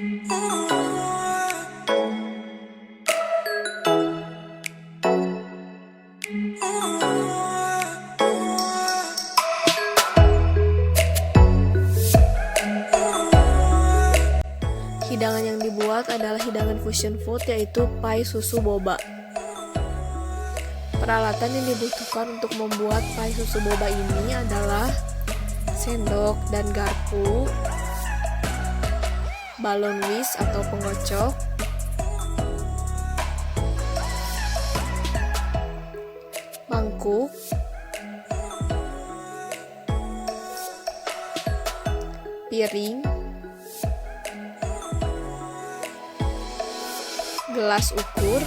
Hidangan yang dibuat adalah hidangan fusion food, yaitu pie susu boba. Peralatan yang dibutuhkan untuk membuat pie susu boba ini adalah sendok dan garpu, balon whisk atau pengocok, mangkuk, piring, gelas ukur,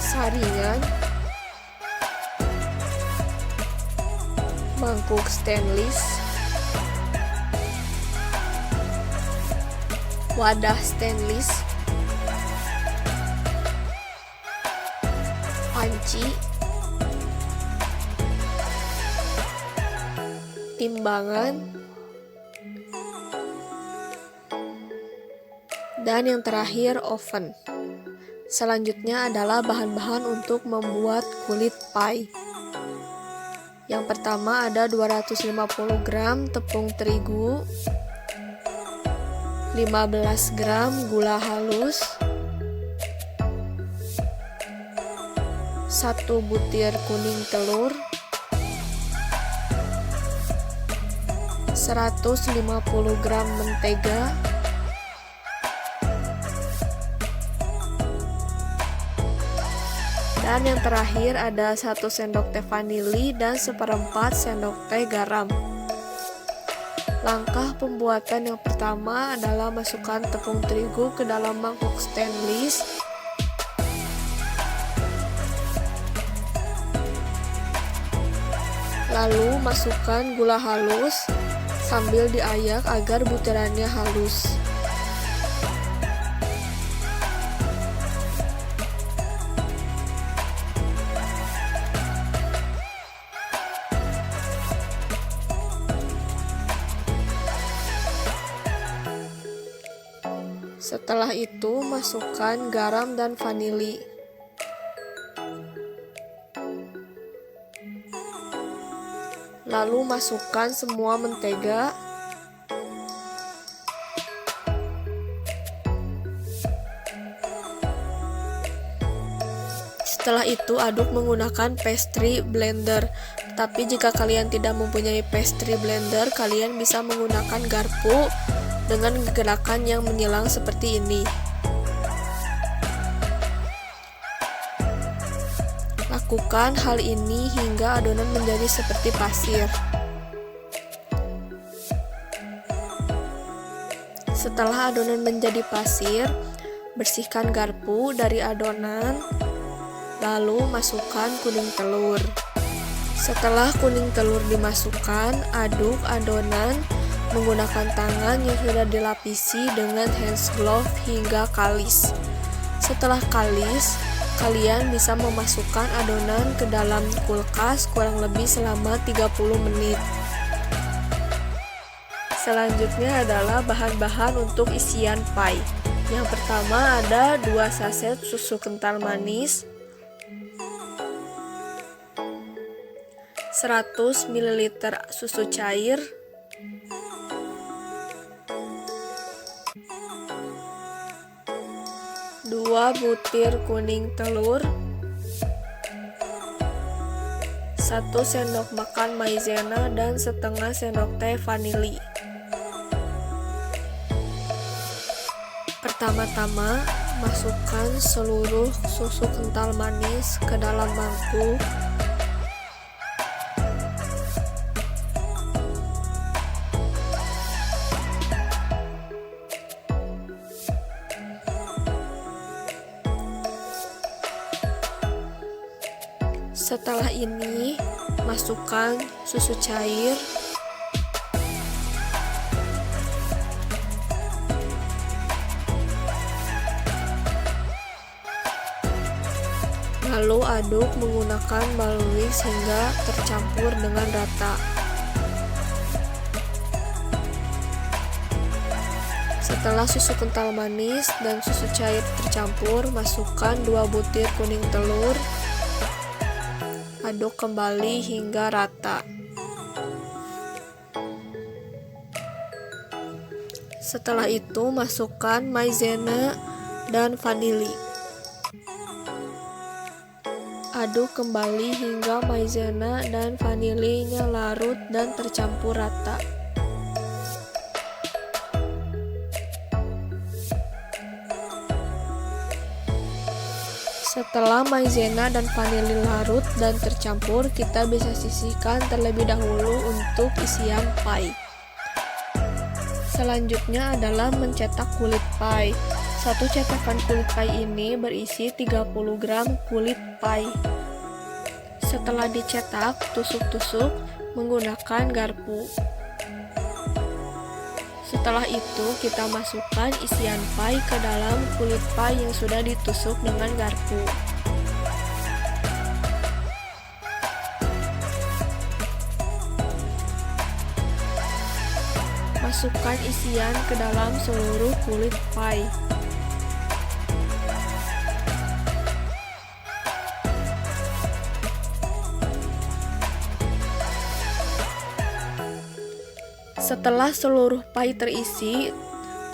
saringan, mangkuk stainless, wadah stainless, panci, timbangan, dan yang terakhir oven. Selanjutnya adalah bahan-bahan untuk membuat kulit pie. Yang pertama ada 250 gram tepung terigu, 15 gram gula halus, 1 butir kuning telur, 150 gram mentega, dan yang terakhir ada 1 sendok teh vanili dan 1/4 sendok teh garam. Langkah pembuatan yang pertama adalah masukkan tepung terigu ke dalam mangkuk stainless. Lalu masukkan gula halus sambil diayak agar butirannya halus. Setelah itu, masukkan garam dan vanili. Lalu masukkan semua mentega. Setelah itu, aduk menggunakan pastry blender. Tapi jika kalian tidak mempunyai pastry blender, kalian bisa menggunakan garpu dengan gerakan yang menyilang seperti ini. Lakukan hal ini hingga adonan menjadi seperti pasir. Setelah adonan menjadi pasir, bersihkan garpu dari adonan, lalu masukkan kuning telur. Setelah kuning telur dimasukkan, aduk adonan menggunakan tangan yang sudah dilapisi dengan hand glove hingga kalis. Setelah kalis, kalian bisa memasukkan adonan ke dalam kulkas kurang lebih selama 30 menit. Selanjutnya adalah bahan-bahan untuk isian pie. Yang pertama ada 2 saset susu kental manis, 100 ml susu cair, 2 butir kuning telur, 1 sendok makan maizena dan setengah sendok teh vanili. Pertama-tama, masukkan seluruh susu kental manis ke dalam mangkuk. Setelah ini, masukkan susu cair, lalu aduk menggunakan balon whisk hingga tercampur dengan rata. Setelah susu kental manis dan susu cair tercampur, masukkan 2 butir kuning telur. Aduk kembali hingga rata. Setelah itu, masukkan maizena dan vanili. Aduk kembali hingga maizena dan vanilinya larut dan tercampur rata. Setelah maizena dan vanili larut dan tercampur, kita bisa sisihkan terlebih dahulu untuk isian pie. Selanjutnya adalah mencetak kulit pie. Satu cetakan kulit pie ini berisi 30 gram kulit pie. Setelah dicetak, tusuk-tusuk menggunakan garpu. Setelah itu, kita masukkan isian pie ke dalam kulit pie yang sudah ditusuk dengan garpu. Masukkan isian ke dalam seluruh kulit pie. Setelah seluruh pie terisi,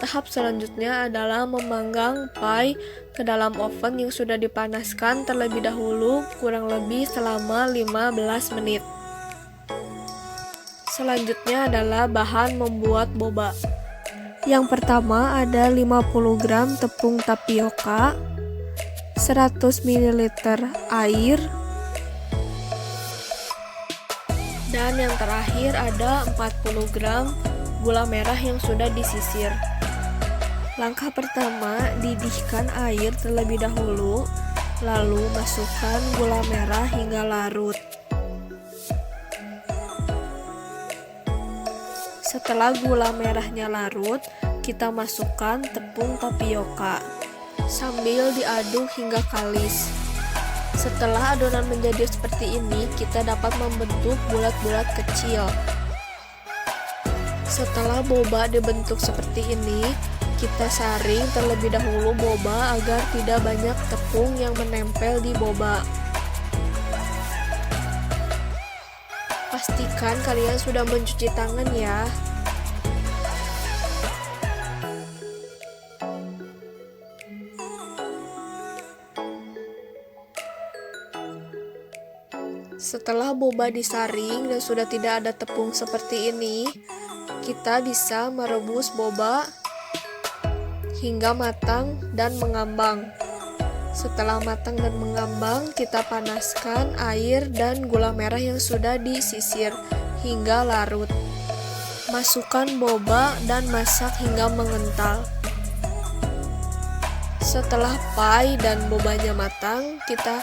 tahap selanjutnya adalah memanggang pie ke dalam oven yang sudah dipanaskan terlebih dahulu kurang lebih selama 15 menit. Selanjutnya adalah bahan membuat boba. Yang pertama ada 50 gram tepung tapioka, 100 ml air, dan yang terakhir ada 40 gram gula merah yang sudah disisir. Langkah pertama, didihkan air terlebih dahulu, lalu masukkan gula merah hingga larut. Setelah gula merahnya larut, kita masukkan tepung tapioka sambil diaduk hingga kalis. Setelah adonan menjadi seperti ini, kita dapat membentuk bulat-bulat kecil. Setelah boba dibentuk seperti ini, kita saring terlebih dahulu boba agar tidak banyak tepung yang menempel di boba. Pastikan kalian sudah mencuci tangan ya. Setelah boba disaring dan sudah tidak ada tepung seperti ini, kita bisa merebus boba hingga matang dan mengambang. Setelah matang dan mengambang, kita panaskan air dan gula merah yang sudah disisir hingga larut. Masukkan boba dan masak hingga mengental. Setelah pie dan bobanya matang, kita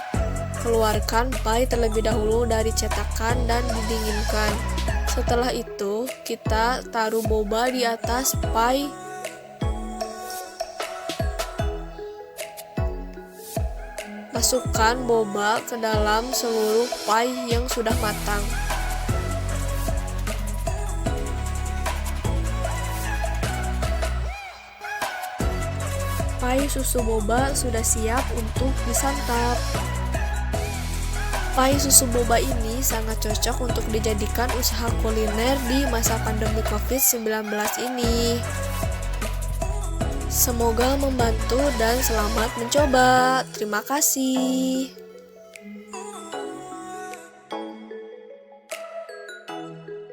keluarkan pie terlebih dahulu dari cetakan dan didinginkan. Setelah itu, kita taruh boba di atas pie. Masukkan boba ke dalam seluruh pie yang sudah matang. Pie susu boba sudah siap untuk disantap. Pie susu boba ini sangat cocok untuk dijadikan usaha kuliner di masa pandemi COVID-19 ini. Semoga membantu dan selamat mencoba. Terima kasih.